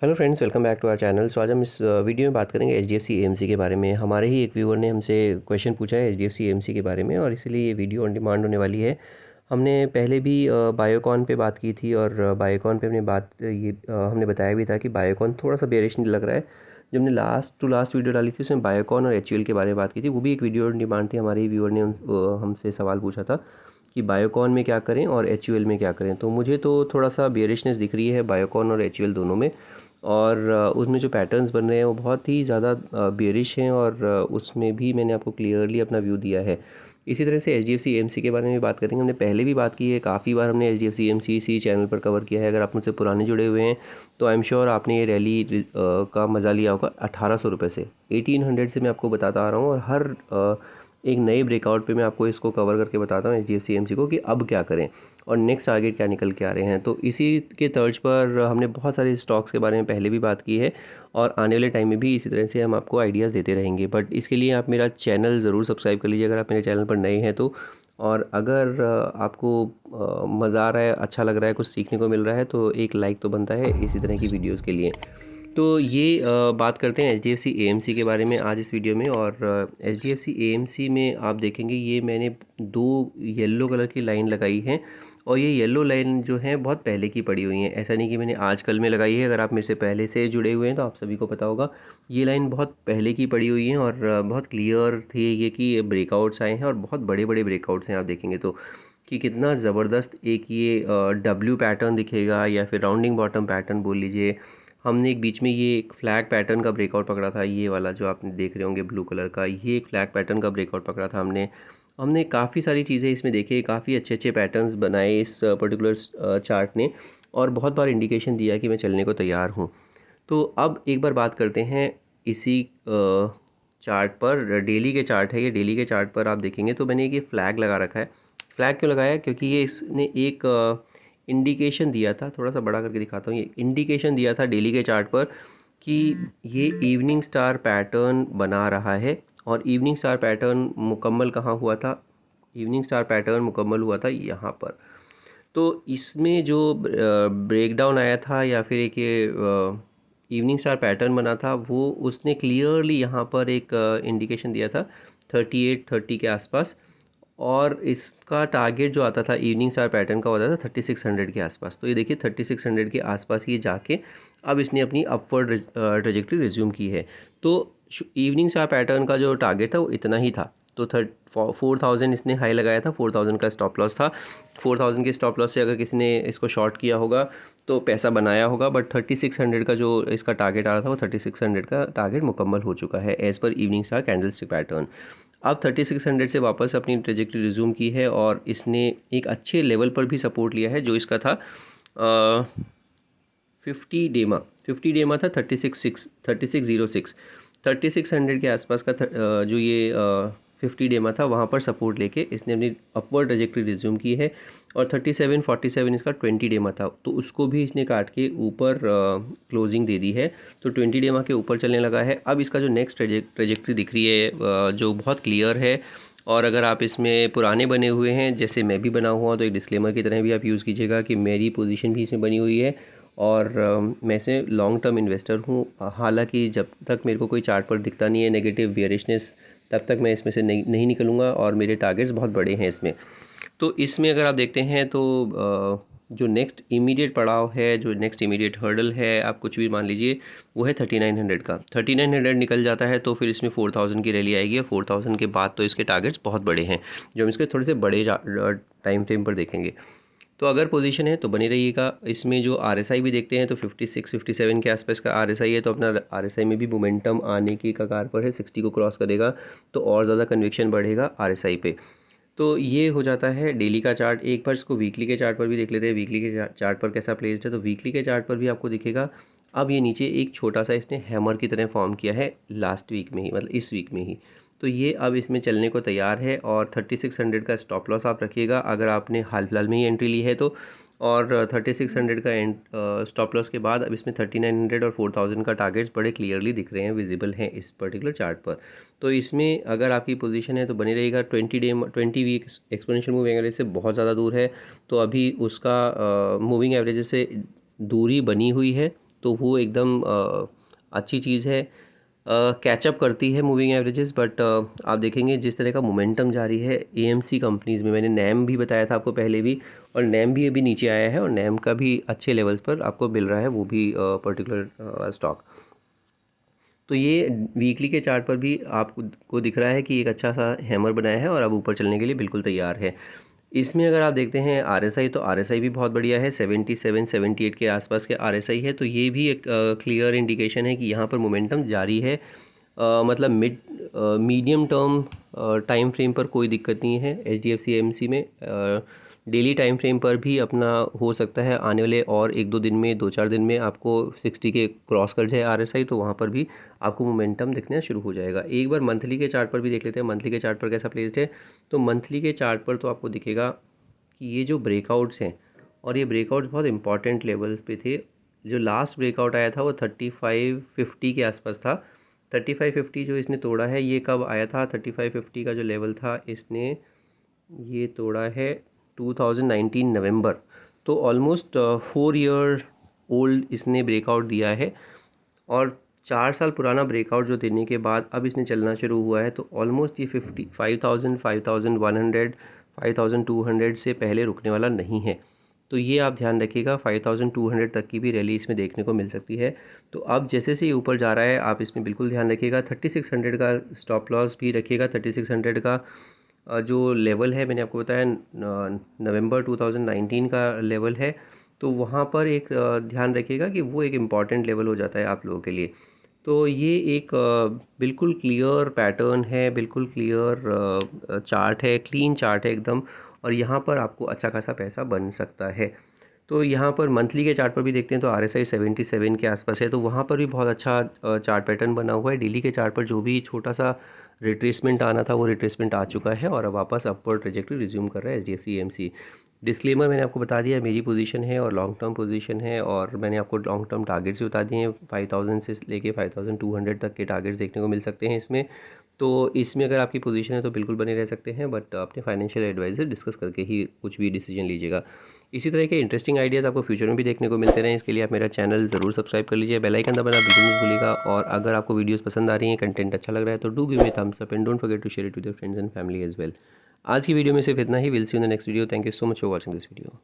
Hello friends, welcome back to our channel. So आज हम इस वीडियो में बात करेंगे एचडीएफसी एएमसी के बारे में। हमारे ही एक व्यूअर ने हमसे क्वेश्चन पूछा है एचडीएफसी एएमसी के बारे में और इसीलिए ये वीडियो ऑन डिमांड होने वाली है। हमने पहले भी बायोकॉन पे बात की थी और बायोकॉन पे हमने बताया भी था कि बायोकॉन थोड़ा सा बेरिश लग रहा है। जब हमने लास्ट टू लास्ट वीडियो डाली थी उसमें बायोकॉन और एचयूएल के बारे में बात की थी, वो भी एक वीडियो ऑन डिमांड थी। हमारे ही व्यूअर ने हमसे सवाल पूछा था कि बायोकॉन में क्या करें और एचयूएल में क्या करें। तो मुझे तो थोड़ा सा बेरिशनेस दिख रही है बायोकॉन और एचयूएल दोनों में। और उसमें जो पैटर्न्स बन रहे हैं वो बहुत ही ज़्यादा बेयरिश हैं और उसमें भी मैंने आपको क्लियरली अपना व्यू दिया है। इसी तरह से एचडीएफसी एएमसी के बारे में बात करेंगे। हमने पहले भी बात की है, काफ़ी बार हमने एचडीएफसी एएमसी इसी चैनल पर कवर किया है। अगर आप मुझसे पुराने जुड़े हुए हैं तो आई एम श्योर आपने ये रैली का मज़ा लिया होगा 1800 रुपये से। 1800 से मैं आपको बताता आ रहा हूँ और हर एक नए ब्रेकआउट पे मैं आपको इसको कवर करके बताता हूँ एचडीएफसी एएमसी को कि अब क्या करें और नेक्स्ट टारगेट क्या निकल के आ रहे हैं। तो इसी के तर्ज पर हमने बहुत सारे स्टॉक्स के बारे में पहले भी बात की है और आने वाले टाइम में भी इसी तरह से हम आपको आइडियाज़ देते रहेंगे। बट इसके लिए आप मेरा चैनल ज़रूर सब्सक्राइब कर लीजिए अगर आप मेरे चैनल पर नए हैं तो। और अगर आपको मज़ा आ रहा है, अच्छा लग रहा है, कुछ सीखने को मिल रहा है तो एक लाइक तो बनता है इसी तरह की वीडियोज़ के लिए। तो ये बात करते हैं एचडीएफसी एएमसी के बारे में आज इस वीडियो में। और एचडीएफसी एएमसी में आप देखेंगे ये मैंने दो येलो कलर की लाइन लगाई है और ये येलो लाइन जो है बहुत पहले की पड़ी हुई है। ऐसा नहीं कि मैंने आजकल में लगाई है। अगर आप मेरे से पहले से जुड़े हुए हैं तो आप सभी को पता होगा ये लाइन बहुत पहले की पड़ी हुई है और बहुत क्लियर थी ये कि ब्रेकआउट्स आए हैं और बहुत बड़े बड़े ब्रेकआउट्स हैं। आप देखेंगे तो कि कितना ज़बरदस्त एक ये डब्ल्यू पैटर्न दिखेगा या फिर राउंडिंग बॉटम पैटर्न बोल लीजिए। हमने एक बीच में ये एक फ्लैग पैटर्न का ब्रेकआउट पकड़ा था, ये वाला जो आपने देख रहे होंगे ब्लू कलर का, ये एक फ्लैग पैटर्न का ब्रेकआउट पकड़ा था हमने। हमने काफ़ी सारी चीज़ें इसमें देखे, काफ़ी अच्छे अच्छे पैटर्न्स बनाए इस पर्टिकुलर चार्ट ने और बहुत बार इंडिकेशन दिया कि मैं चलने को तैयार हूँ। तो अब एक बार बात करते हैं इसी चार्ट पर। डेली के चार्ट है ये। डेली के चार्ट पर आप देखेंगे तो मैंने ये फ्लैग लगा रखा है। फ्लैग क्यों लगाया? क्योंकि ये इसने एक इंडिकेशन दिया था, थोड़ा सा बड़ा करके दिखाता हूँ। ये इंडिकेशन दिया था डेली के चार्ट पर कि ये इवनिंग स्टार पैटर्न बना रहा है। और इवनिंग स्टार पैटर्न मुकम्मल कहाँ हुआ था? इवनिंग स्टार पैटर्न मुकम्मल हुआ था यहाँ पर। तो इसमें जो ब्रेकडाउन आया था या फिर एक ये इवनिंग स्टार पैटर्न बना था वो उसने क्लियरली यहाँ पर एक इंडिकेशन दिया था 3830 के आसपास। और इसका टारगेट जो आता था इवनिंग स्टार पैटर्न का होता था 3600 के आसपास। तो ये देखिए 3600 के आसपास ये जाके अब इसने अपनी अपवर्ड ट्रेजेक्टरी रिज्यूम की है। तो इवनिंग स्टार पैटर्न का जो टारगेट था वो इतना ही था। तो 4000 इसने हाई लगाया था, 4000 का स्टॉप लॉस था। 4000 के स्टॉप लॉस से अगर किसी ने इसको शॉर्ट किया होगा तो पैसा बनाया होगा। बट 3600 का जो इसका टारगेट आ रहा था वो 3600 का टारगेट मुकम्मल हो चुका है as per evening star candlestick pattern. अब 3600 से वापस अपनी ट्रेजेक्टरी रिज्यूम की है और इसने एक अच्छे लेवल पर भी सपोर्ट लिया है जो इसका था 50 डेमा था 3606 3600 के आसपास का जो ये 50 डेमा था वहाँ पर सपोर्ट लेके इसने अपनी अपवर्ड ट्रेजेक्टरी रिज्यूम की है। और 3747 इसका 20 डेमा था तो उसको भी इसने काट के ऊपर क्लोजिंग दे दी है। तो 20 डेमा के ऊपर चलने लगा है। अब इसका जो नेक्स्ट ट्रेजेक्टरी दिख रही है जो बहुत क्लियर है। और अगर आप इसमें पुराने बने हुए हैं जैसे मैं भी बना हुआ तो एक डिस्क्लेमर की तरह भी आप यूज़ कीजिएगा कि मेरी पोजीशन भी इसमें बनी हुई है और मैं इसमें लॉन्ग टर्म इन्वेस्टर हूँ। हालांकि जब तक मेरे को कोई चार्ट पर दिखता नहीं है नेगेटिव बियरिशनेस तब तक मैं इसमें से नहीं निकलूँगा और मेरे टारगेट्स बहुत बड़े हैं इसमें। तो इसमें अगर आप देखते हैं तो जो नेक्स्ट इमीडिएट पड़ाव है, जो नेक्स्ट इमीडिएट हर्डल है, आप कुछ भी मान लीजिए, वो है 3900 का। 3900 निकल जाता है तो फिर इसमें 4000 की रैली आएगी और 4000 के बाद तो इसके टारगेट्स बहुत बड़े हैं जो हम इसके थोड़े से बड़े टाइम फ्रेम पर देखेंगे। तो अगर पोजीशन है तो बनी रहिएगा। इसमें जो आरएसआई भी देखते हैं तो 56 57 के आसपास का आरएसआई है। तो अपना आरएसआई में भी मोमेंटम आने की कगार पर है, 60 को क्रॉस करेगा तो और ज़्यादा कन्विक्शन बढ़ेगा आरएसआई पे। तो ये हो जाता है डेली का चार्ट। एक बार इसको वीकली के चार्ट पर भी देख लेते हैं, वीकली के चार्ट पर कैसा प्लेस्ड है। तो वीकली के चार्ट पर भी आपको दिखेगा अब ये नीचे एक छोटा सा इसने हैमर की तरह फॉर्म किया है लास्ट वीक में ही, मतलब इस वीक में ही। तो ये अब इसमें चलने को तैयार है और 3600 का स्टॉप लॉस आप रखिएगा अगर आपने हाल फिलहाल में ही एंट्री ली है तो। और 3600 का स्टॉप लॉस के बाद अब इसमें 3900 और 4000 का टारगेट्स बड़े क्लियरली दिख रहे हैं, विजिबल हैं इस पर्टिकुलर चार्ट पर। तो इसमें अगर आपकी पोजीशन है तो बनी रहेगा। 20 वीक एक्सपोनेंशियल मूविंग एवरेज से बहुत ज़्यादा दूर है तो अभी उसका मूविंग एवरेज से दूरी बनी हुई है। तो वो एकदम अच्छी चीज़ है, कैचअप करती है मूविंग एवरेजेस। बट आप देखेंगे जिस तरह का मोमेंटम जारी है एएमसी कंपनीज़ में, मैंने नैम भी बताया था आपको पहले भी, और नैम भी अभी नीचे आया है और नैम का भी अच्छे लेवल्स पर आपको मिल रहा है वो भी पर्टिकुलर स्टॉक। तो ये वीकली के चार्ट पर भी आपको को दिख रहा है कि एक अच्छा सा हैमर बनाया है और अब ऊपर चलने के लिए बिल्कुल तैयार है। इसमें अगर आप देखते हैं आरएसआई, तो आरएसआई भी बहुत बढ़िया है, 77 78 के आसपास के आरएसआई है। तो ये भी एक क्लियर इंडिकेशन है कि यहाँ पर मोमेंटम जारी है। मतलब मीडियम टर्म टाइम फ्रेम पर कोई दिक्कत नहीं है एचडीएफसी एएमसी में। डेली टाइम फ्रेम पर भी अपना हो सकता है आने वाले और 1-2 दिन में, 2-4 दिन में आपको 60 के क्रॉस कर जाए आरएसआई, तो वहाँ पर भी आपको मोमेंटम दिखना शुरू हो जाएगा। एक बार मंथली के चार्ट पर भी देख लेते हैं, मंथली के चार्ट पर कैसा प्लेस्ड है। तो मंथली के चार्ट पर तो आपको दिखेगा कि ये जो ब्रेकआउट्स हैं, और ये ब्रेकआउट्स बहुत इंपॉर्टेंट लेवल्स पे थे। जो लास्ट ब्रेकआउट आया था वो 3550 के आसपास था। 3550 जो इसने तोड़ा है, ये कब आया था? 3550 का जो लेवल था इसने ये तोड़ा है 2019 नवंबर। तो ऑलमोस्ट 4 ईयर ओल्ड इसने ब्रेकआउट दिया है, और 4 साल पुराना ब्रेकआउट जो देने के बाद अब इसने चलना शुरू हुआ है। तो ऑलमोस्ट ये 55,000 5100 5200 से पहले रुकने वाला नहीं है। तो ये आप ध्यान रखिएगा, 5200 तक की भी रैली इसमें देखने को मिल सकती है। तो अब जैसे से ये ऊपर जा रहा है आप इसमें बिल्कुल ध्यान रखिएगा। 3600 का स्टॉप लॉस भी रखिएगा। 3600 का जो लेवल है मैंने आपको बताया नवंबर 2019 का लेवल है। तो वहाँ पर एक ध्यान रखिएगा कि वो एक इम्पॉर्टेंट लेवल हो जाता है आप लोगों के लिए। तो ये एक बिल्कुल क्लियर पैटर्न है, बिल्कुल क्लियर चार्ट है, क्लीन चार्ट है एकदम, और यहाँ पर आपको अच्छा खासा पैसा बन सकता है। तो यहाँ पर मंथली के चार्ट पर भी देखते हैं तो आरएसआई 77 के आसपास है, तो वहाँ पर भी बहुत अच्छा चार्ट पैटर्न बना हुआ है। डेली के चार्ट पर जो भी छोटा सा रिट्रेसमेंट आना था वो रिट्रेसमेंट आ चुका है और अब वापस अपवर्ड ट्रेजेक्टरी रिज्यूम कर रहा है एचडीएफसी एएमसी। डिस्क्लेमर मैंने आपको बता दिया, मेरी पोजीशन है और लॉन्ग टर्म पोजीशन है, और मैंने आपको लॉन्ग टर्म टारगेट्स भी बता दिए हैं। 5000 से लेके 5200 तक के टारगेट्स देखने को मिल सकते हैं इसमें। तो इसमें अगर आपकी पोजीशन है तो बिल्कुल बने रह सकते हैं, बट अपने फाइनेंशियल एडवाइजर डिस्कस करके ही कुछ भी डिसीजन लीजिएगा। इसी तरह के इंटरेस्टिंग आइडियाज़ आपको फ्यूचर में भी देखने को मिलते रहें, इसके लिए आप मेरा चैनल ज़रूर सब्सक्राइब कर लीजिए, बेल आइकन दबाना बिल्कुल मत भूलिएगा। और अगर आपको वीडियोस पसंद आ रही हैं, कंटेंट अच्छा लग रहा है, तो do give me thumbs up and don't forget to share it with your friends and family as well. आज की वीडियो में सिर्फ इतना ही। Will see you in the next video. Thank you so much for watching this video.